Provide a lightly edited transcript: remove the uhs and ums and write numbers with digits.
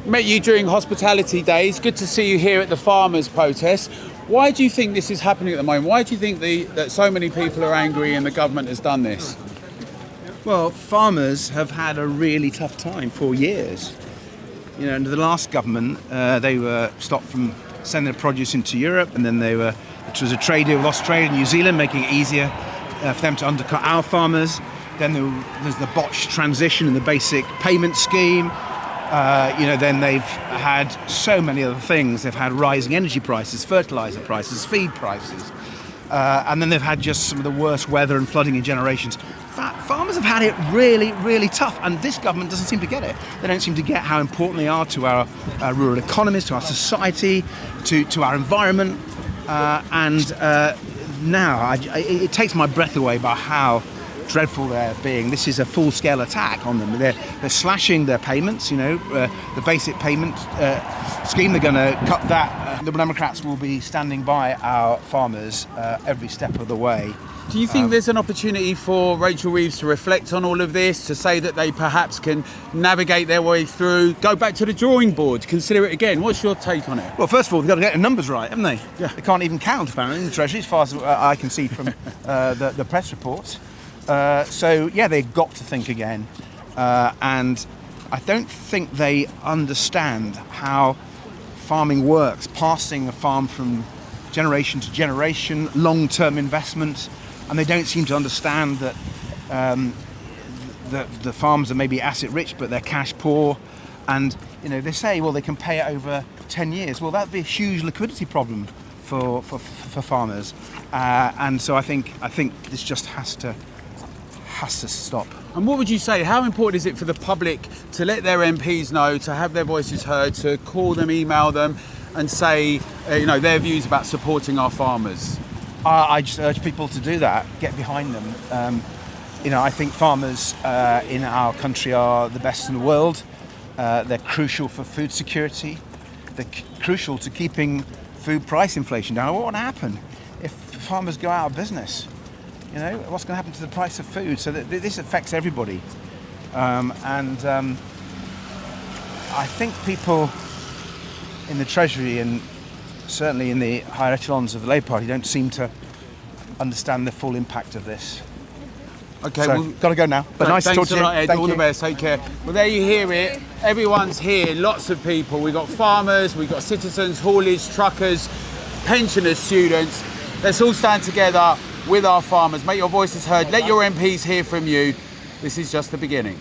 Met you during hospitality days. Good to see you here at the farmers' protest. Why do you think this is happening at the moment? Why do you think that so many people are angry and the government has done this? Well, farmers have had a really tough time for years. You know, under the last government, they were stopped from sending their produce into Europe, and then which was a trade deal with Australia and New Zealand, making it easier for them to undercut our farmers. Then there's the botched transition and the basic payment scheme. Then they've had so many other things. They've had rising energy prices, fertilizer prices, feed prices. And then they've had just some of the worst weather and flooding in generations. Farmers have had it really, really tough, and this government doesn't seem to get it. They don't seem to get how important they are to our rural economies, to our society, to our environment. Now it takes my breath away by how dreadful they're being. This is a full-scale attack on them. They're slashing their payments, the basic payment scheme. They're going to cut that. The Democrats will be standing by our farmers every step of the way. Do you think there's an opportunity for Rachel Reeves to reflect on all of this, to say that they perhaps can navigate their way through, go back to the drawing board, consider it again? What's your take on it? Well, first of all, they've got to get the numbers right, haven't they? Yeah. They can't even count, apparently, in the Treasury, as far as I can see from the press reports. They've got to think again. And I don't think they understand how farming works, passing a farm from generation to generation, long-term investment. And they don't seem to understand that the farms are maybe asset rich, but they're cash poor. And they say, well, they can pay it over 10 years. Well, that'd be a huge liquidity problem for farmers. And so I think this just has to stop. And what would you say? How important is it for the public to let their MPs know, to have their voices heard, to call them, email them, and say, their views about supporting our farmers? I just urge people to do that, get behind them. I think farmers in our country are the best in the world. They're crucial for food security. They're crucial to keeping food price inflation down. What would happen if farmers go out of business? What's going to happen to the price of food? So this affects everybody. I think people in the Treasury and certainly in the higher echelons of the Labour Party don't seem to understand the full impact of this. Okay, so, got to go now. But nice to talk to you. Thanks a lot, Ed. All the best. Take care. Well, there you hear it. Everyone's here. Lots of people. We've got farmers, we've got citizens, haulage, truckers, pensioners, students. Let's all stand together with our farmers. Make your voices heard. Let your MPs hear from you. This is just the beginning.